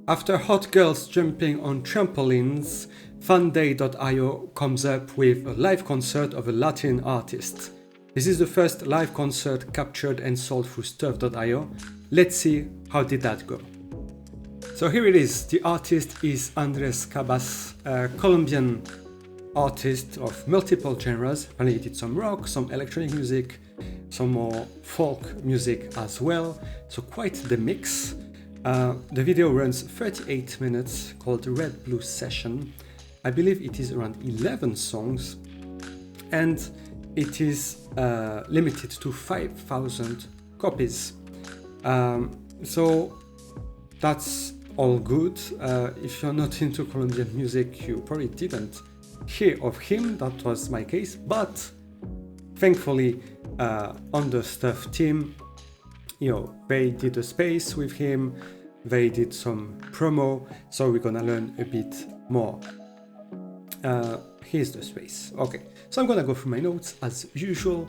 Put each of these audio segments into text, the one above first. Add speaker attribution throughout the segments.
Speaker 1: After hot girls jumping on trampolines, funday.io comes up with a live concert of a Latin artist. This is the first live concert captured and sold through stuff.io. Let's see how did that go. So here it is. The artist is Andres Cabas, a Colombian artist of multiple genres. And he did some rock, some electronic music, some more folk music as well. So quite the mix. The video runs 38 minutes, called Red Blue Session. I believe it is around 11 songs, and it is limited to 5,000 copies. So that's all good. If you're not into Colombian music, you probably didn't hear of him. That was my case, but thankfully on the Stuff team, they did a space with him, they did some promo, so we're gonna learn a bit more. Here's the space. Okay, so I'm gonna go through my notes as usual.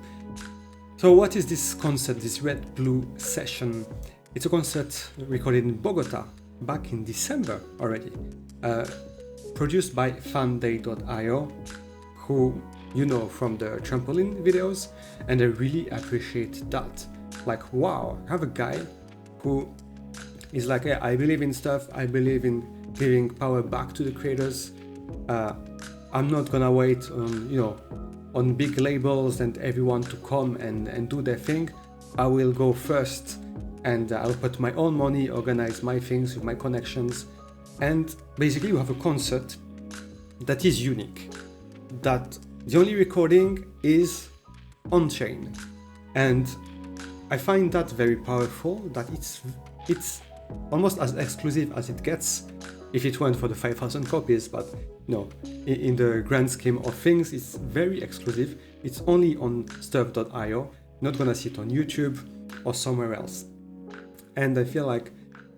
Speaker 1: So what is this concert, this Red Blue Session? It's a concert recorded in Bogota back in December already, produced by funday.io, who you know from the trampoline videos, and I really appreciate that. Like, wow, I have a guy who is like, yeah, I believe in stuff, I believe in giving power back to the creators. I'm not gonna wait on big labels and everyone to come and do their thing. I will go first, and I'll put my own money, organize my things with my connections, and basically you have a concert that is unique, that the only recording is on chain, and I find that very powerful, that it's almost as exclusive as it gets if it went for the 5,000 copies, but no, in the grand scheme of things, it's very exclusive. It's only on stuff.io, not gonna see it on YouTube or somewhere else. And I feel like,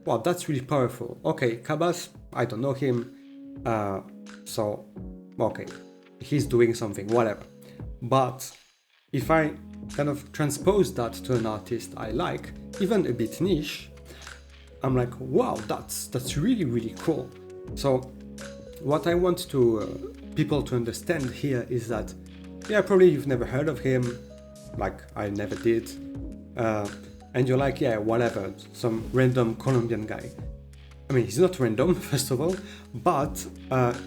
Speaker 1: wow, that's really powerful. Okay, Cabas, I don't know him, so, okay, he's doing something, whatever. But if I kind of transpose that to an artist I like, even a bit niche, I'm like, wow, that's really, really cool. So what I want to people to understand here is that, yeah, probably you've never heard of him, like I never did, and you're like, yeah, whatever, some random Colombian guy. I mean, he's not random, first of all, but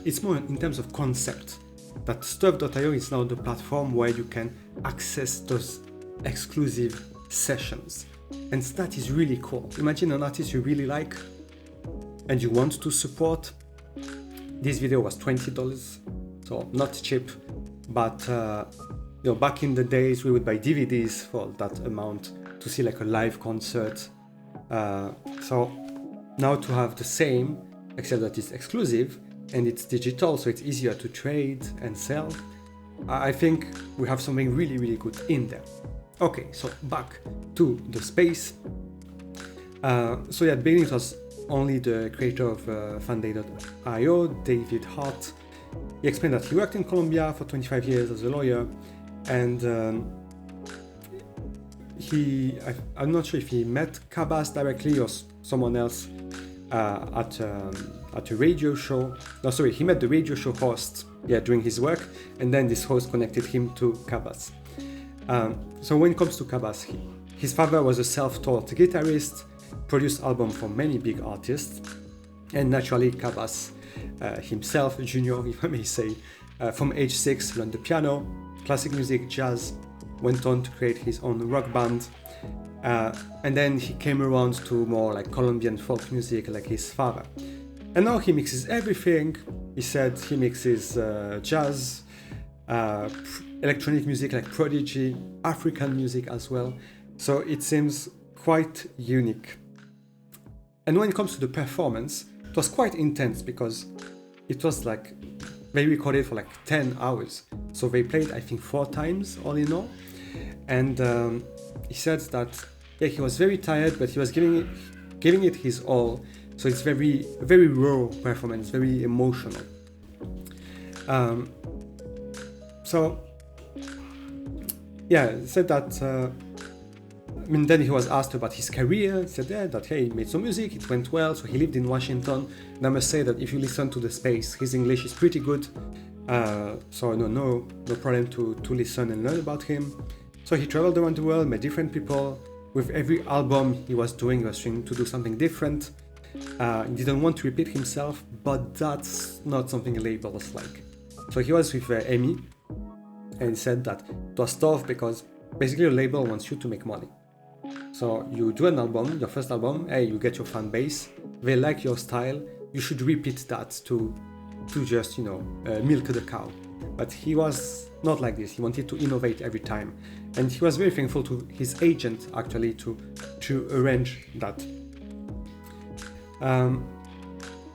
Speaker 1: it's more in terms of concept, that stuff.io is now the platform where you can access those exclusive sessions. And that is really cool. Imagine an artist you really like and you want to support. This video was $20, so not cheap, but back in the days we would buy DVDs for that amount to see like a live concert. So now to have the same, except that it's exclusive and it's digital, so it's easier to trade and sell. I think we have something really, really good in there. Okay, so back to the space. So yeah, at the beginning it was only the creator of funday.io, David Hart. He explained that he worked in Colombia for 25 years as a lawyer, and I'm not sure if he met Cabas directly or someone else at a radio show. No, sorry, he met the radio show host during his work, and then this host connected him to Cabas. So when it comes to Cabas, his father was a self-taught guitarist, produced albums for many big artists, and naturally Cabas himself, junior if I may say, from age 6 learned the piano, classic music, jazz, went on to create his own rock band, and then he came around to more like Colombian folk music like his father. And now he mixes everything. He said he mixes jazz, electronic music like Prodigy, African music as well. So it seems quite unique. And when it comes to the performance, it was quite intense because it was like they recorded for like 10 hours. So they played, I think, 4 times all in all. And he said that he was very tired, but he was giving it his all. So it's very, very raw performance, very emotional. So yeah, said that then he was asked about his career. He said that he made some music, it went well, so he lived in Washington. And I must say that if you listen to the space, his English is pretty good. So no problem to listen and learn about him. So he traveled around the world, met different people. With every album he was doing, he was trying to do something different. He didn't want to repeat himself, but that's not something labels like. So he was with Amy, and he said that it was tough because basically a label wants you to make money. So you do an album, your first album, you get your fan base, they like your style, you should repeat that to just, milk the cow. But he was not like this, he wanted to innovate every time. And he was very thankful to his agent, actually, to arrange that.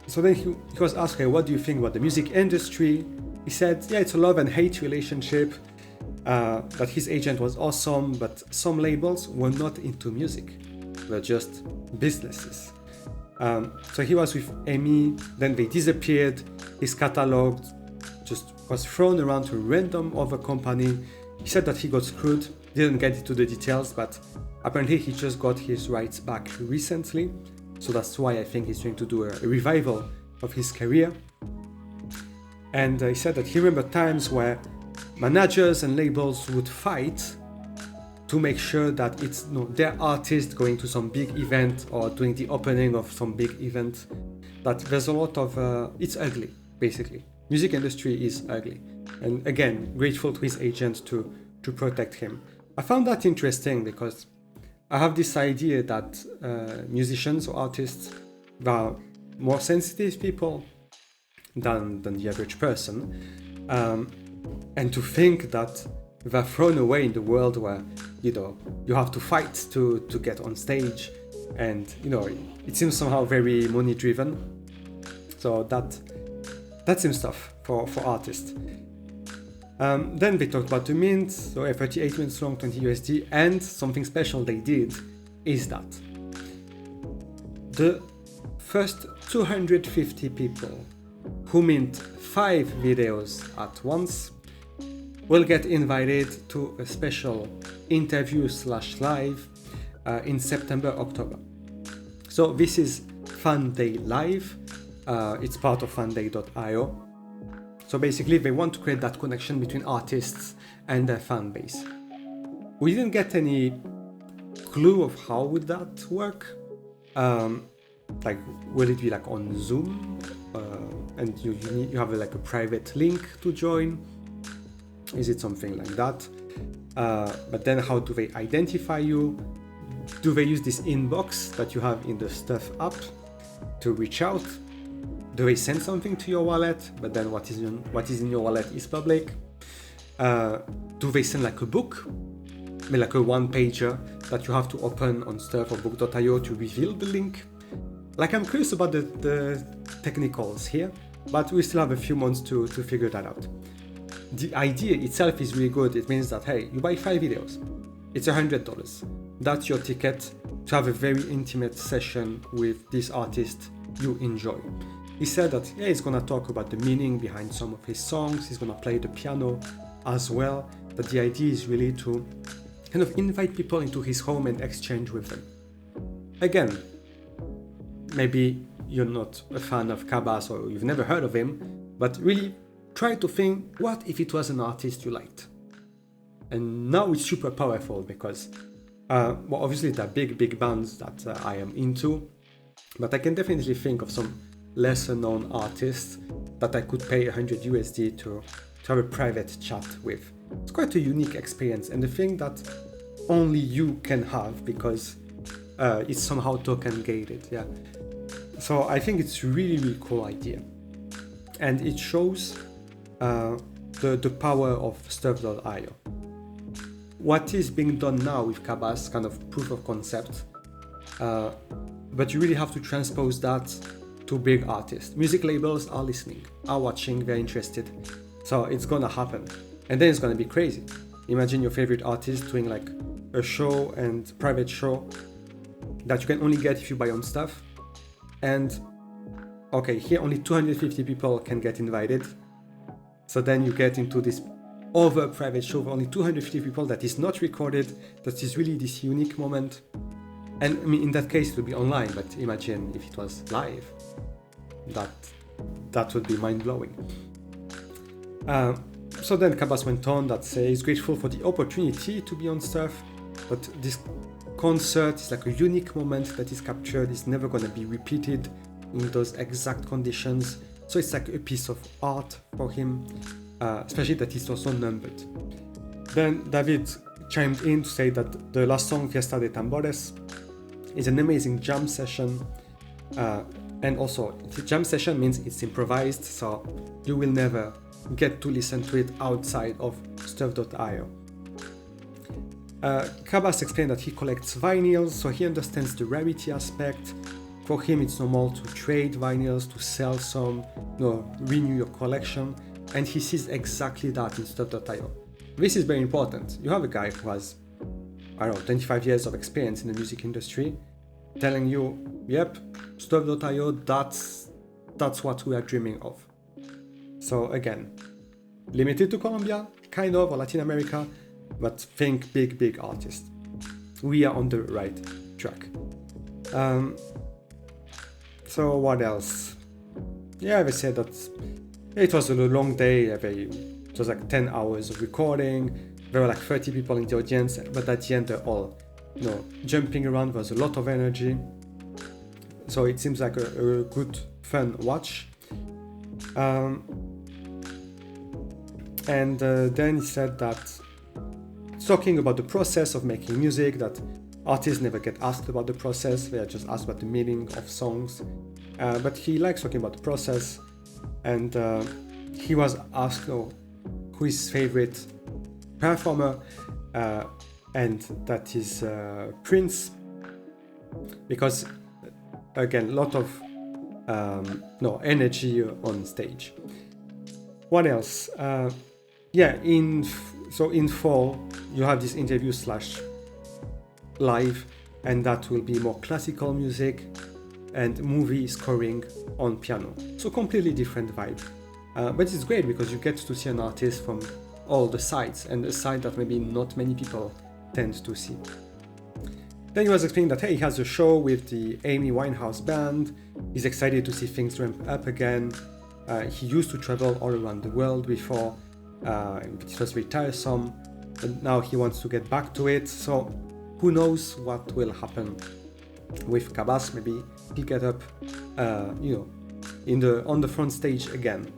Speaker 1: So then he was asked, what do you think about the music industry? He said, it's a love and hate relationship. That his agent was awesome, but some labels were not into music. They're just businesses. So he was with Amy, then they disappeared. His catalog just was thrown around to a random other company. He said that he got screwed, didn't get into the details, but apparently he just got his rights back recently. So that's why I think he's trying to do a revival of his career. And he said that he remembered times where managers and labels would fight to make sure that it's their artist going to some big event or doing the opening of some big event. That there's a lot of it's ugly, basically. Music industry is ugly. And again, grateful to his agent to protect him. I found that interesting because I have this idea that musicians or artists are more sensitive people than the average person. And to think that they're thrown away in the world where, you have to fight to get on stage. And, it seems somehow very money driven. So that seems tough for artists. Then they talked about the mint, so 38 minutes long, 20 USD, and something special they did is that the first 250 people who mint 5 videos at once will get invited to a special interview/live in September, October. So this is Fan Day Live. It's part of fanday.io. So basically they want to create that connection between artists and their fan base. We didn't get any clue of how would that work. Will it be on Zoom? And you have a private link to join? Is it something like that? But then how do they identify you? Do they use this inbox that you have in the Stuff app to reach out? Do they send something to your wallet, but then what is in your wallet is public? Do they send a book? A one-pager that you have to open on Stuff or book.io to reveal the link? I'm curious about the technicals here, but we still have a few months to figure that out. The idea itself is really good. It means that, you buy 5 videos. It's $100. That's your ticket to have a very intimate session with this artist you enjoy. He said that he's gonna talk about the meaning behind some of his songs. He's gonna play the piano as well. But the idea is really to kind of invite people into his home and exchange with them. Again, maybe you're not a fan of Cabas or you've never heard of him, but really try to think, what if it was an artist you liked? And now it's super powerful because, obviously there are big bands that I am into, but I can definitely think of some lesser known artists that I could pay 100 USD to have a private chat with. It's quite a unique experience and the thing that only you can have because it's somehow token gated. Yeah. So I think it's a really cool idea. And it shows the power of Stuff.io. What is being done now with Cabas, kind of proof of concept, but you really have to transpose that to big artists. Music labels are listening, are watching, they're interested. So it's gonna happen. And then it's gonna be crazy. Imagine your favorite artist doing a show and private show that you can only get if you buy on Stuff. And okay, here only 250 people can get invited. So then you get into this other private show of only 250 people that is not recorded, that is really this unique moment. And I mean, in that case, it would be online, but imagine if it was live. That would be mind-blowing. So then Cabas went on that he's grateful for the opportunity to be on stuff, but this concert is like a unique moment that is captured. It's never going to be repeated in those exact conditions. So it's like a piece of art for him, especially that it's also numbered. Then David chimed in to say that the last song, Fiesta de Tambores, is an amazing jam session. And also, the jam session means it's improvised, so you will never get to listen to it outside of stuff.io. Cabas explained that he collects vinyls, so he understands the rarity aspect. For him, it's normal to trade vinyls, to sell some, renew your collection, and he sees exactly that in stuff.io. This is very important. You have a guy who has, 25 years of experience in the music industry, telling you, yep, stuff.io, that's what we are dreaming of. So again, limited to Colombia, kind of, or Latin America, but think big artists. We are on the right track. So what else? Yeah, they said that it was a long day. It was like 10 hours of recording. There were like 30 people in the audience, but at the end they're all, jumping around. There was a lot of energy. So it seems like a good, fun watch. And then he said that, talking about the process of making music, that artists never get asked about the process, they are just asked about the meaning of songs. But he likes talking about the process, and he was asked who his favorite performer, and that is Prince, because again, a lot of energy on stage. What else? In fall you have this interview / live, and that will be more classical music and movie scoring on piano. So completely different vibe. But it's great because you get to see an artist from all the sides, and a side that maybe not many people tend to see. Then he was explaining that he has a show with the Amy Winehouse band. He's excited to see things ramp up again. He used to travel all around the world before, it was very tiresome, but now he wants to get back to it. So who knows what will happen with Cabas? Maybe he'll get up, on the front stage again.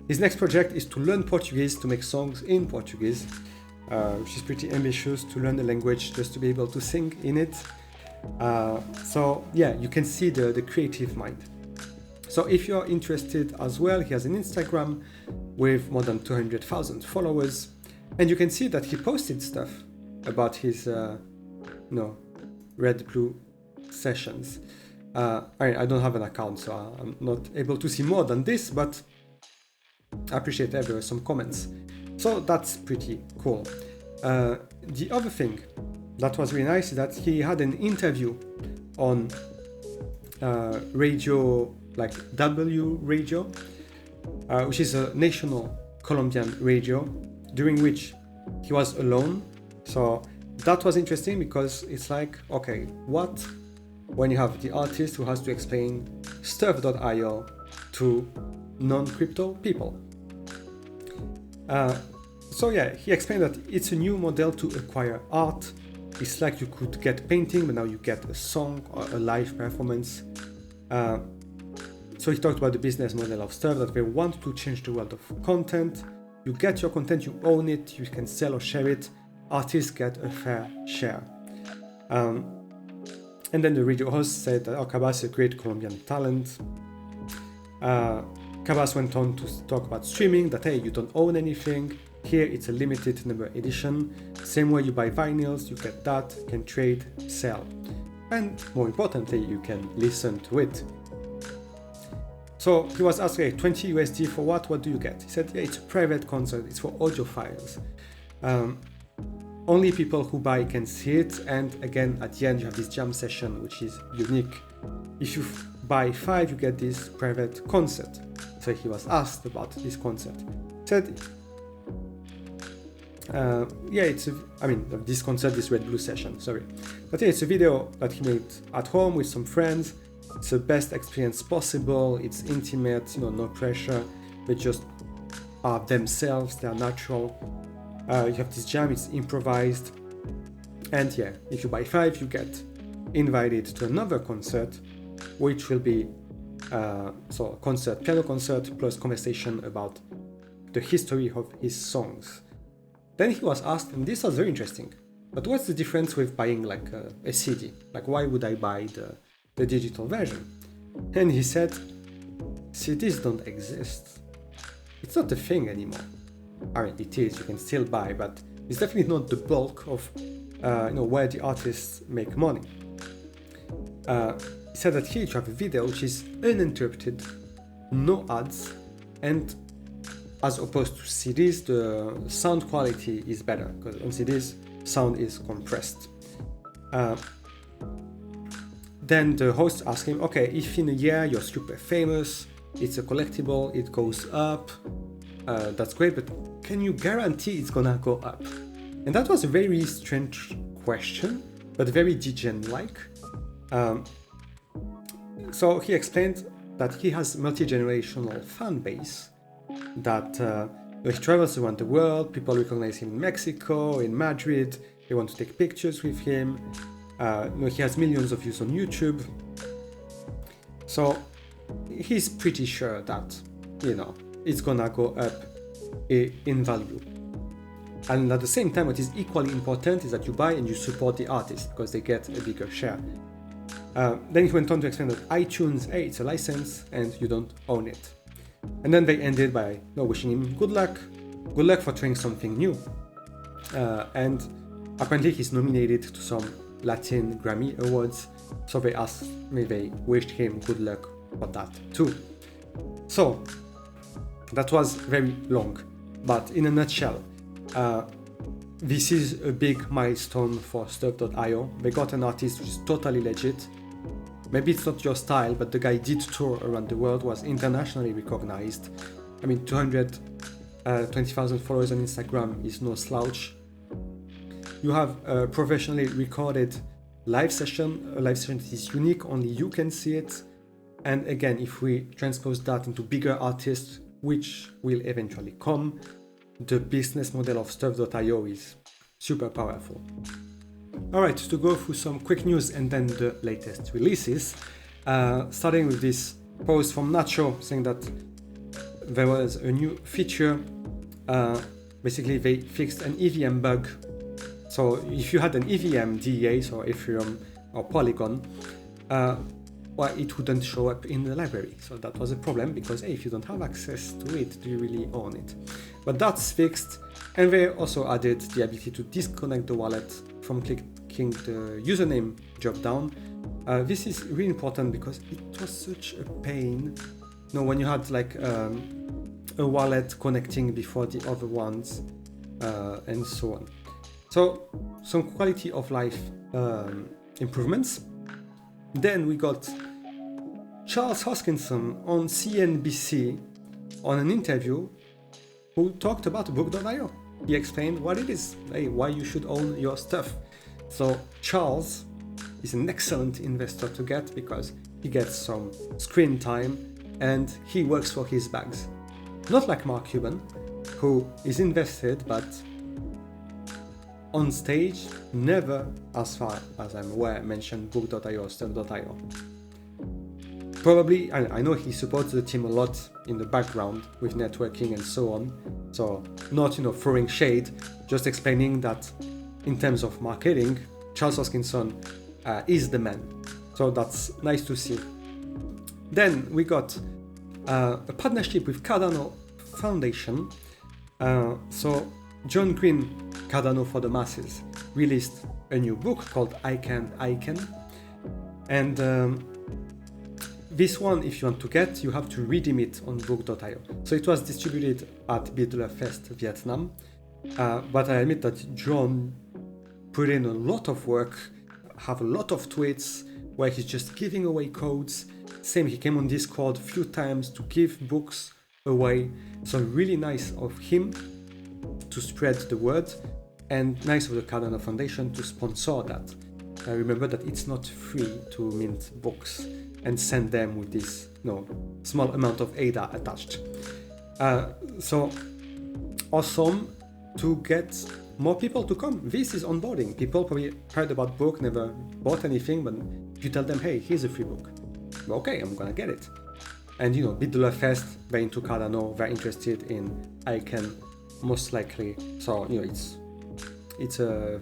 Speaker 1: His next project is to learn Portuguese, to make songs in Portuguese, which is pretty ambitious, to learn the language just to be able to sing in it. So yeah, you can see the creative mind. So if you're interested as well, he has an Instagram with more than 200,000 followers, and you can see that he posted stuff about his Red Blue sessions. I don't have an account, so I'm not able to see more than this, but I appreciate there were some comments. So that's pretty cool. The other thing that was really nice is that he had an interview on radio, like W Radio, which is a national Colombian radio, during which he was alone. So that was interesting because it's like, okay, what when you have the artist who has to explain stuff.io to non-crypto people? So yeah, he explained that it's a new model to acquire art. It's like you could get painting, but now you get a song or a live performance. So he talked about the business model of stuff, that they want to change the world of content. You get your content, you own it, you can sell or share it. Artists get a fair share. And then the radio host said that Cabas is a great Colombian talent. Cabas went on to talk about streaming, that you don't own anything. Here it's a limited number edition. Same way you buy vinyls, you get that, can trade, sell. And more importantly, you can listen to it. So he was asked, 20 USD for what? What do you get? He said, it's a private concert, it's for audio files. Only people who buy can see it, and again, at the end you have this jam session, which is unique. If you buy 5, you get this private concert. So he was asked about this concert. He said, This concert, this Red Blue session, sorry. But yeah, it's a video that he made at home with some friends. It's the best experience possible. It's intimate, no pressure. They just are themselves, they're natural. You have this jam, it's improvised. And yeah, if you buy 5, you get invited to another concert, which will be piano concert plus conversation about the history of his songs. Then he was asked, and this was very interesting, but what's the difference with buying like a CD? Like, why would I buy the digital version? And he said, CDs don't exist. It's not a thing anymore. I mean, it is, you can still buy, but it's definitely not the bulk of where the artists make money. He said that here you have a video which is uninterrupted, no ads, and as opposed to CDs, the sound quality is better, because on CDs, sound is compressed. Then the host asked him, okay, if in a year you're super famous, it's a collectible, it goes up, that's great, but can you guarantee it's gonna go up? And that was a very strange question, but very degen-like. So he explained that he has multi-generational fan base, that he travels around the world, people recognize him in Mexico, in Madrid, they want to take pictures with him. He has millions of views on YouTube. So he's pretty sure that, it's gonna go up in value. And at the same time, what is equally important is that you buy and you support the artist, because they get a bigger share. Then he went on to explain that iTunes, it's a license and you don't own it. And then they ended by wishing him good luck for trying something new. And apparently he's nominated to some Latin Grammy Awards, so they wished him good luck for that too. So that was very long, but in a nutshell, this is a big milestone for Stuff.io. They got an artist which is totally legit. Maybe it's not your style, but the guy did tour around the world, was internationally recognized. I mean, 220,000 followers on Instagram is no slouch. You have a professionally recorded live session. A live session that is unique, only you can see it. And again, if we transpose that into bigger artists, which will eventually come, the business model of Stuff.io is super powerful. Alright, to go through some quick news and then the latest releases, starting with this post from Nacho saying that there was a new feature. Basically, they fixed an EVM bug. So if you had an EVM DEA, so Ethereum or Polygon, it wouldn't show up in the library. So that was a problem, because if you don't have access to it, do you really own it? But that's fixed, and they also added the ability to disconnect the wallet from clicking the username drop down. This is really important because it was such a pain. When you had like a wallet connecting before the other ones, and so on. So some quality of life improvements. Then we got Charles Hoskinson on CNBC on an interview, who talked about Book.io. He explained what it is, why you should own your stuff. So Charles is an excellent investor to get, because he gets some screen time and he works for his bags. Not like Mark Cuban, who is invested but on stage never, as far as I'm aware, mentioned Book.io or Stuff.io. Probably, I know he supports the team a lot in the background with networking and so on. So not, throwing shade, just explaining that in terms of marketing, Charles Hoskinson is the man. So that's nice to see. Then we got a partnership with Cardano Foundation. So John Green, Cardano for the Masses, released a new book called I Can. And this one, if you want to get, you have to redeem it on Book.io. So it was distributed at Bidlerfest Vietnam. But I admit that John put in a lot of work, have a lot of tweets where he's just giving away codes. Same, he came on Discord a few times to give books away. So really nice of him. to spread the word, and nice of the Cardano Foundation to sponsor that. Remember that it's not free to mint books and send them with this small amount of ADA attached. So awesome to get more people to come. This is onboarding. People probably heard about book, never bought anything, but if you tell them, hey, here's a free book, well, okay, I'm gonna get it. And BitDollar Fest, very into Cardano, very interested in ICANN, most likely. So it's a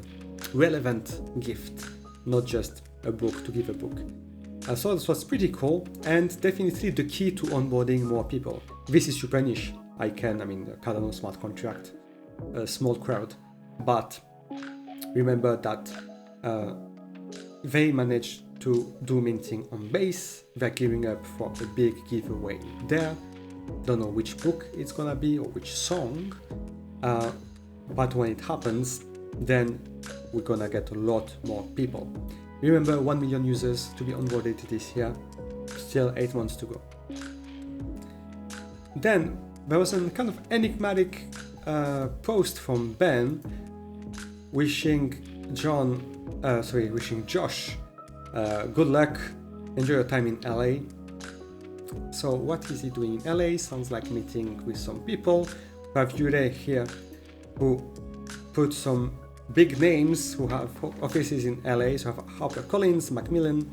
Speaker 1: relevant gift, not just a book to give a book. So this was pretty cool, and definitely the key to onboarding more people. This is super niche. Cardano smart contract, a small crowd, but remember that they managed to do minting on Base. They're gearing up for a big giveaway there. Don't know which book it's gonna be or which song, but when it happens, then we're gonna get a lot more people. Remember, 1 million users to be onboarded this year, still 8 months to go. Then there was a kind of enigmatic post from Ben wishing Josh good luck, enjoy your time in LA. So what is he doing in LA? Sounds like meeting with some people. We have Yure here, who put some big names who have offices in LA. So we have HarperCollins, Macmillan,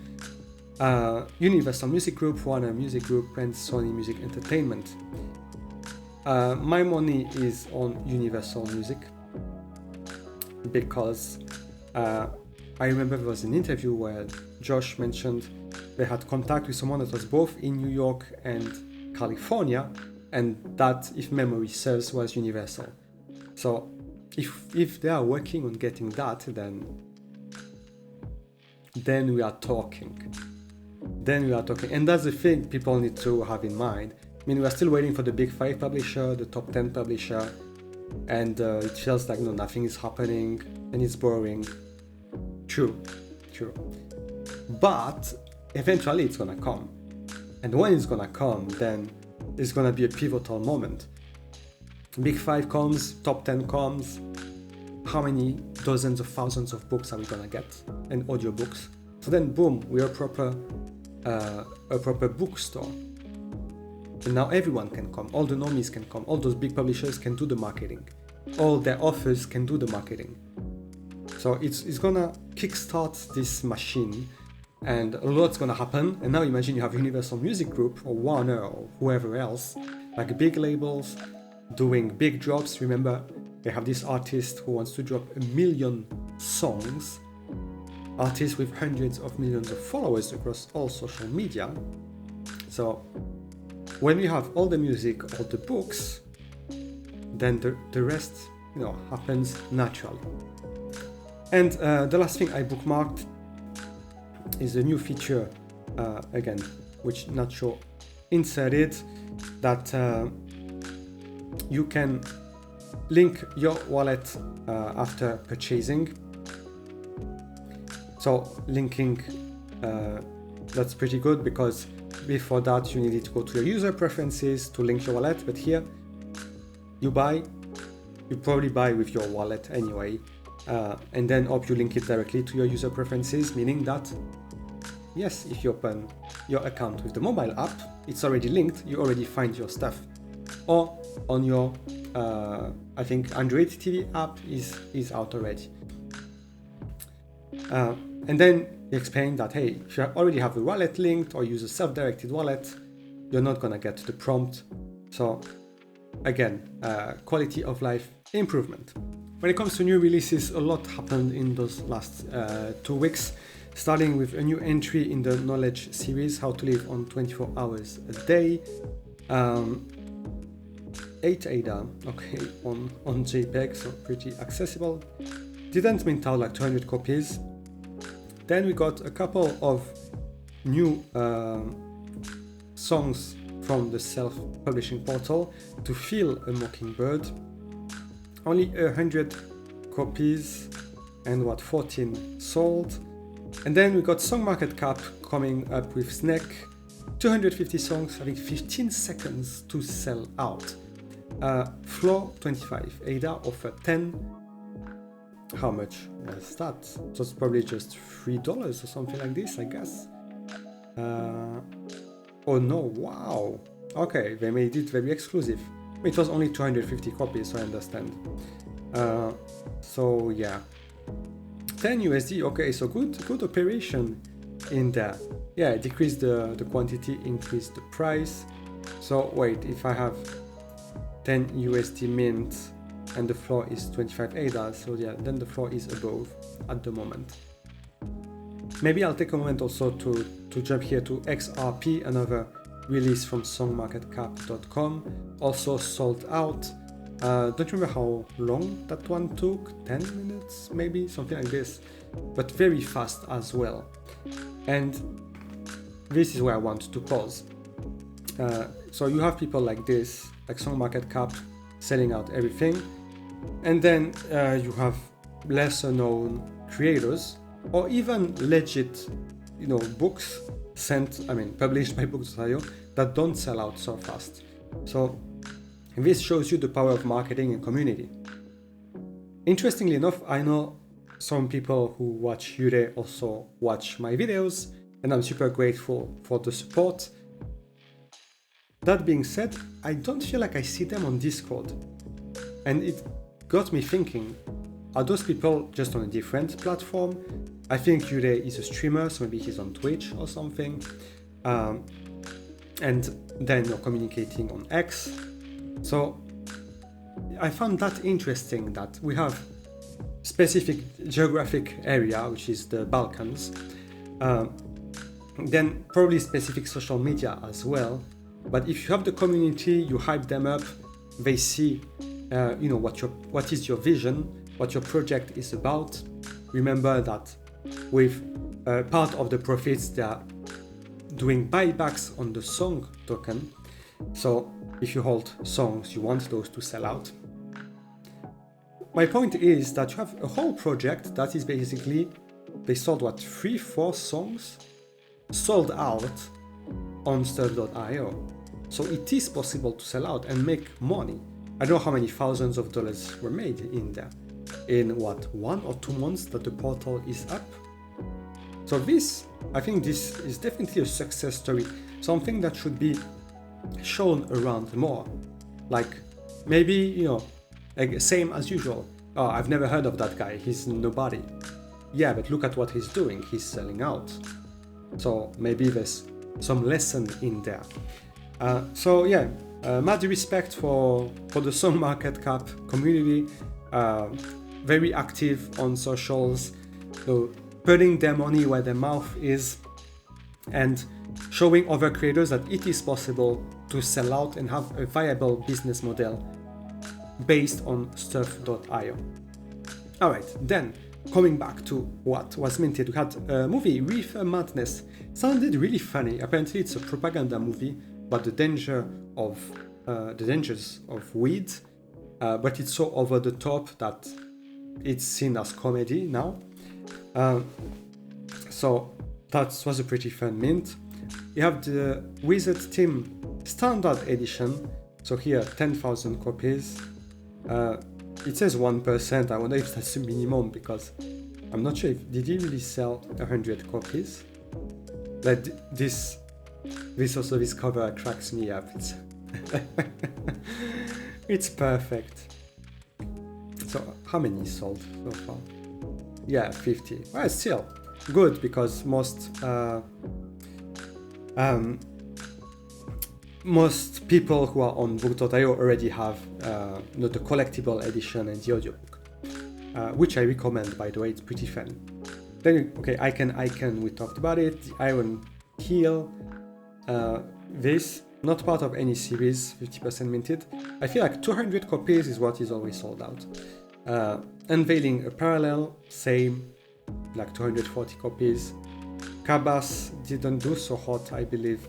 Speaker 1: Universal Music Group, Warner Music Group, and Sony Music Entertainment. My money is on Universal Music because I remember there was an interview where Josh mentioned they had contact with someone that was both in New York and California, and that, if memory serves, was Universal. So if they are working on getting that, then we are talking. And that's the thing people need to have in mind. We are still waiting for the big 5 publisher, the top 10 publisher, and it feels like nothing is happening and it's boring. True. But eventually it's gonna come. And when it's gonna come, then it's gonna be a pivotal moment. Big 5 comes, top 10 comes. How many dozens of thousands of books are we gonna get? And audiobooks. So then boom, we're a proper bookstore. And now everyone can come, all the normies can come, all those big publishers can do the marketing, all their authors can do the marketing. So it's gonna kickstart this machine, and a lot's gonna happen. And now imagine you have Universal Music Group or Warner or whoever else, like big labels doing big drops. Remember, they have this artist who wants to drop 1 million songs, artists with hundreds of millions of followers across all social media. So when we have all the music, all the books, then the rest happens naturally. And the last thing I bookmarked is a new feature, again, which Nacho inserted, that you can link your wallet after purchasing. So linking, that's pretty good, because before that you needed to go to your user preferences to link your wallet, but here you probably buy with your wallet anyway, and then you link it directly to your user preferences, meaning that yes, if you open your account with the mobile app, it's already linked, you already find your stuff. Or on your I think Android TV app is out already. And then they explain that, hey, if you already have the wallet linked or use a self-directed wallet, you're not gonna get the prompt. So again, quality of life improvement. When it comes to new releases, a lot happened in those last 2 weeks, starting with a new entry in the knowledge series, how to live on 24 hours a day. 8 ADA, okay, on JPEG, so pretty accessible. Didn't mint out like 200 copies. Then we got a couple of new songs from the self-publishing portal, To Feel a Mockingbird. Only 100 copies and 14 sold. And then we got Song Market Cap coming up with Snake. 250 songs having 15 seconds to sell out. Floor 25. Ada offer 10. How much was that? So it's probably just $3 or something like this, I guess. Oh no, wow. Okay, they made it very exclusive. It was only 250 copies, so I understand. So yeah. 10 USD, okay, so good operation in there. Yeah, decrease the quantity, increase the price. So wait, if I have 10 USD mint and the floor is 25 ADA, so yeah, then the floor is above at the moment. Maybe I'll take a moment also to jump here to XRP, another release from songmarketcap.com, also sold out. Don't remember how long that one took, 10 minutes maybe, something like this, but very fast as well. And this is where I want to pause. So you have people like this, like SongMarketCap, selling out everything, and then you have lesser known creators or even legit, books published by Books.io that don't sell out so fast. So this shows you the power of marketing and community. Interestingly enough, I know some people who watch Ure also watch my videos, and I'm super grateful for the support. That being said, I don't feel like I see them on Discord. And it got me thinking, are those people just on a different platform? I think Ure is a streamer, so maybe he's on Twitch or something. And then you're communicating on X. So I found that interesting that we have specific geographic area, which is the Balkans. Then probably specific social media as well. But if you have the community, you hype them up, they see what is your vision, what your project is about. Remember that with part of the profits, they are doing buybacks on the song token. So if you hold songs, you want those to sell out. My point is that you have a whole project that is basically, they sold 3-4 songs sold out on stuff.io. So it is possible to sell out and make money. I don't know how many thousands of dollars were made in there in 1 or 2 months that the portal is up. So I think this is definitely a success story, something that should be shown around more. Like maybe, same as usual. Oh, I've never heard of that guy, he's nobody. Yeah, but look at what he's doing, he's selling out. So maybe there's some lesson in there. Mad respect for the Song Market Cap community, very active on socials, so putting their money where their mouth is and showing other creators that it is possible to sell out and have a viable business model based on stuff.io. Alright, then coming back to what was minted, we had a movie, Reefer Madness. Sounded really funny. Apparently it's a propaganda movie about the dangers of weed, but it's so over the top that it's seen as comedy now. So that was a pretty fun mint. You have the Wizard Team Standard Edition. So here, 10,000 copies. It says 1%. I wonder if that's the minimum because I'm not sure did he really sell 100 copies? Like this cover cracks me up. It's perfect. So how many sold so far? Yeah, 50. Well, still good because most people who are on book.io already have the collectible edition and the audiobook, which I recommend, by the way. It's pretty fun. Then, okay, Icon, we talked about it. The Iron Heel, this, not part of any series, 50% minted. I feel like 200 copies is what is always sold out. Unveiling a Parallel, same, like 240 copies. Cabas didn't do so hot, I believe.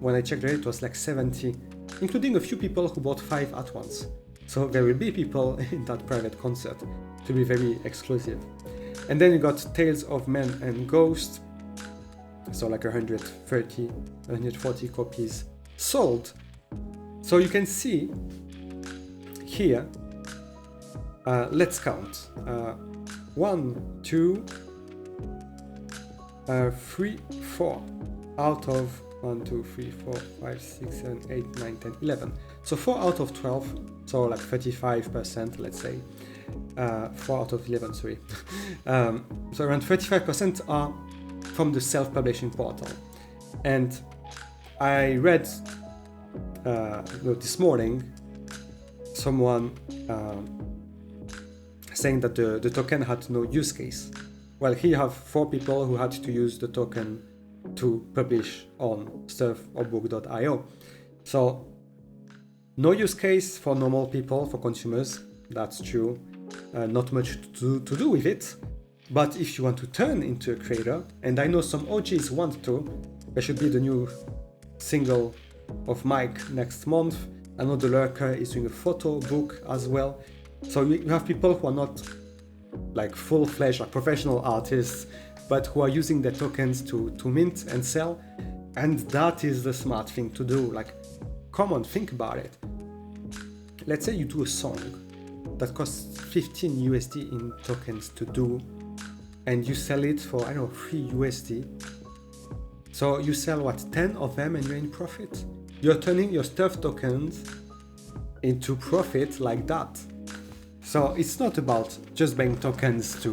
Speaker 1: When I checked it was like 70, including a few people who bought 5 at once. So there will be people in that private concert to be very exclusive. And then you got Tales of Men and Ghost. So like 140 copies sold. So you can see here, let's count. 1, 2, 3, 4 out of 1, 2, 3, 4, 5, 6, 7, 8, 9, 10, 11. So 4 out of 12, so like 35%, let's say. 4 out of 11, sorry. So around 35% are from the self-publishing portal. And I read this morning someone saying that the token had no use case. Well, here you have 4 people who had to use the token to publish on stuff or book.io. So no use case for normal people, for consumers, that's true. Not much to do with it. But if you want to turn into a creator, and I know some OGs want to, there should be the new single of Mike next month. I know the Lurker is doing a photo book as well. So you have people who are not like full-fledged, like professional artists, but who are using their tokens to mint and sell. And that is the smart thing to do. Like, come on, think about it. Let's say you do a song that costs 15 USD in tokens to do, and you sell it for, I don't know, 3 USD. So you sell, what, 10 of them and you're in profit? You're turning your stuff tokens into profit like that. So it's not about just buying tokens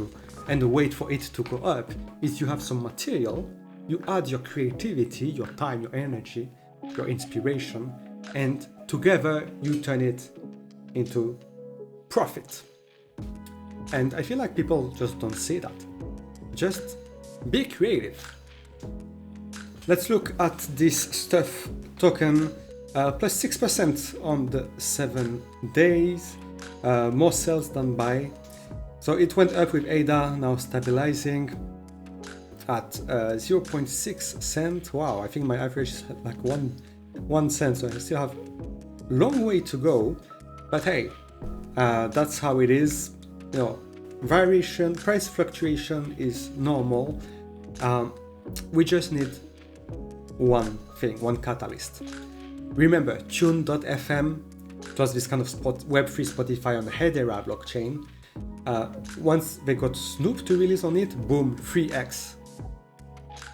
Speaker 1: and wait for it to go up. If you have some material, you add your creativity, your time, your energy, your inspiration, and together you turn it into profit. And I feel like people just don't see that. Just be creative. Let's look at this stuff token, plus 6% on the 7 days, more sales than buy. So it went up with ADA, now stabilizing at 0.6 cent. Wow, I think my average is like 1 cent, so I still have a long way to go. But hey, that's how it is. You know, variation, price fluctuation is normal. We just need one thing, one catalyst. Remember, Tune.fm, it was this kind of Web3 Spotify on the Hedera blockchain. Once they got Snoop to release on it, boom, 3x.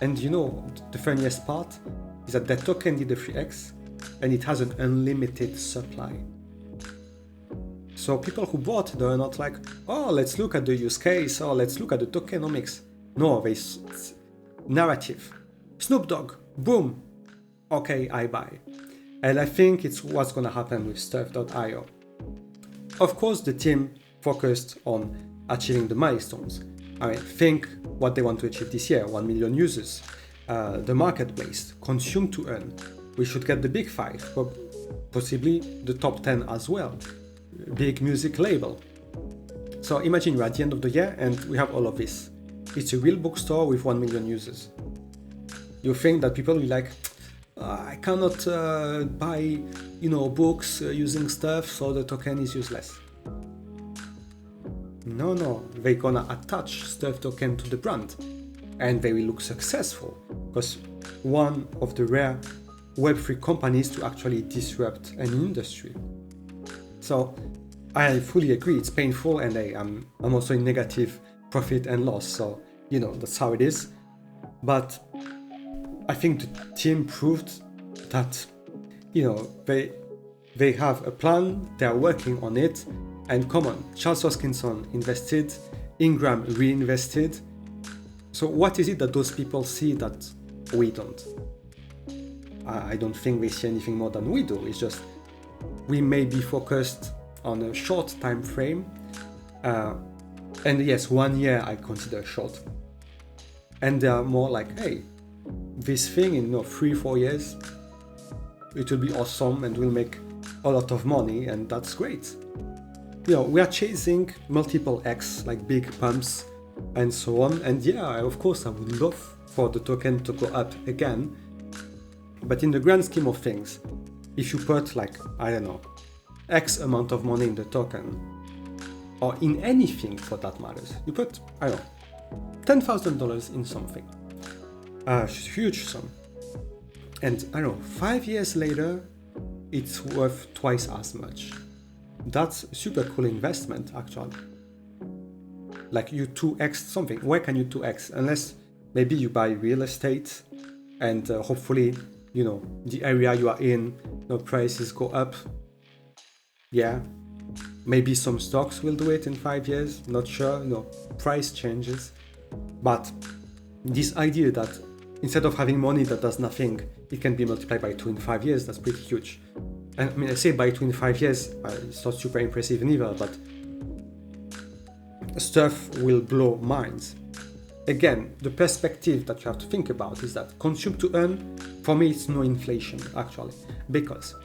Speaker 1: And you know, the funniest part is that token did the 3x and it has an unlimited supply. So people who bought, they're not like, oh, let's look at the use case, or let's look at the tokenomics. No, it's narrative. Snoop Dogg, boom, okay, I buy. And I think it's what's gonna happen with stuff.io. Of course, the team focused on achieving the milestones. I mean, think what they want to achieve this year: 1 million users, the marketplace, consume to earn. We should get the big 5, possibly the top 10 as well. Big music label. So imagine we're at the end of the year and we have all of this. It's a real bookstore with 1 million users. You think that people will be like, I cannot buy, books using stuff, so the token is useless. No, they're gonna attach stuff token to the brand and they will look successful because one of the rare Web3 companies to actually disrupt an industry. So I fully agree, it's painful, and I'm also in negative profit and loss, so that's how it is. But I think the team proved that they have a plan, they are working on it, and come on, Charles Hoskinson invested, Ingram reinvested. So what is it that those people see that we don't? I don't think they see anything more than we do. It's just we may be focused on a short time frame, and yes, 1 year I consider short, and they are more like, hey, this thing in 3-4 years it will be awesome and we'll make a lot of money, and that's great. We are chasing multiple X, like big pumps and so on, and of course I would love for the token to go up again, but in the grand scheme of things, if you put like, I don't know, X amount of money in the token, or in anything for that matters, you put, I don't know, $10,000 in something, a huge sum, and I don't know, 5 years later, it's worth twice as much. that's a super cool investment actually. Like you 2x something. Where can you 2x? Unless maybe you buy real estate and hopefully, the area you are in, prices go up. Yeah, maybe some stocks will do it in 5 years. Not sure, price changes. But this idea that instead of having money that does nothing, it can be multiplied by 2 in 5 years, that's pretty huge. And I mean, I say by 2 in 5 years, it's not super impressive neither, but stuff will blow minds. Again, the perspective that you have to think about is that consume to earn, for me, it's no inflation actually, because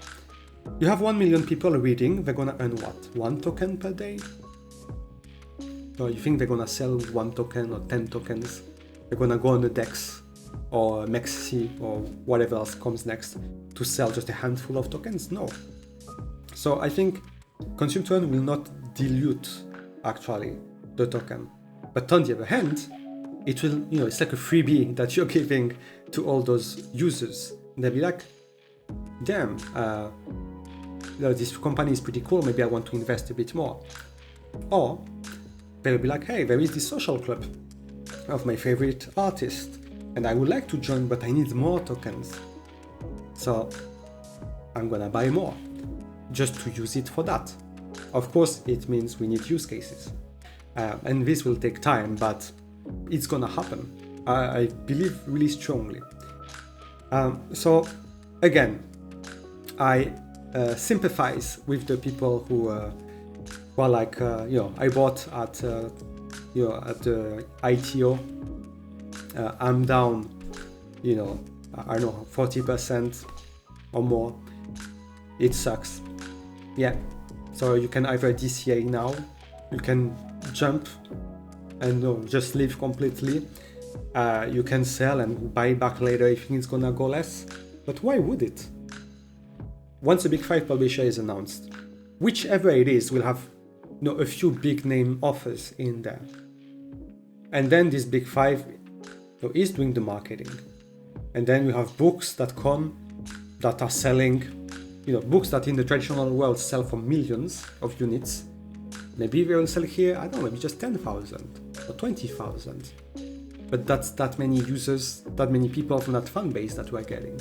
Speaker 1: you have 1 million people reading, they're gonna earn what? 1 token per day? So you think they're gonna sell 1 token or 10 tokens? They're gonna go on the DEX or MEXC or whatever else comes next to sell just a handful of tokens? No. So I think consume to earn will not dilute actually the token. But on the other hand, it will, it's like a freebie that you're giving to all those users. They'll be like, damn, this company is pretty cool, maybe I want to invest a bit more. Or they'll be like, hey, there is this social club of my favorite artist and I would like to join, but I need more tokens. So I'm gonna buy more just to use it for that. Of course, it means we need use cases. And this will take time, but it's gonna happen. I believe really strongly. So again, I sympathize with the people who are like, I bought at the ITO. I'm down, I don't know, 40% or more. It sucks. Yeah. So you can either DCA now, you can jump and just leave completely. You can sell and buy back later if it's gonna go less. But why would it? Once a Big 5 publisher is announced, whichever it is will have a few big name offers in there. And then this Big 5 is doing the marketing. And then we have books that come that are selling, books that in the traditional world sell for millions of units. Maybe they will sell here, I don't know, maybe just 10,000 or 20,000. But that's that many users, that many people from that fan base that we're getting.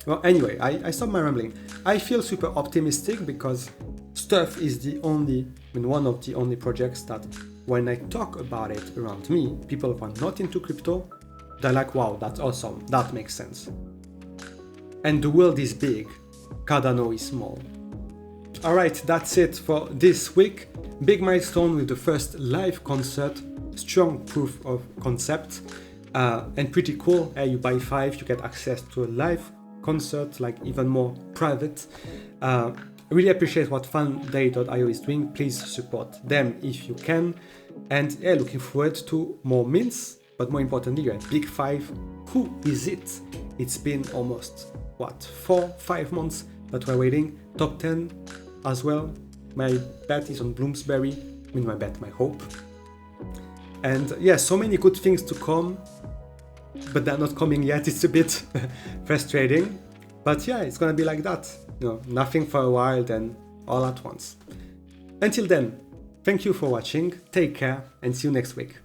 Speaker 1: Well, anyway, I stopped my rambling. I feel super optimistic because Stuff is one of the only projects that when I talk about it around me, people who are not into crypto, they're like, wow, that's awesome, that makes sense. And the world is big, Cardano is small. Alright, that's it for this week. Big milestone with the first live concert, strong proof of concept, and pretty cool. You buy 5, you get access to a live concert, like even more private. I really appreciate what fanday.io is doing. Please support them if you can. And looking forward to more mints, but more importantly, you're at Big 5. Who is it? It's been almost, 4-5 months that we're waiting. Top 10 as well. My bet is on Bloomsbury. My hope. And so many good things to come, but they're not coming yet. It's a bit frustrating. But it's gonna be like that. Nothing for a while, then all at once. Until then, thank you for watching, take care, and see you next week.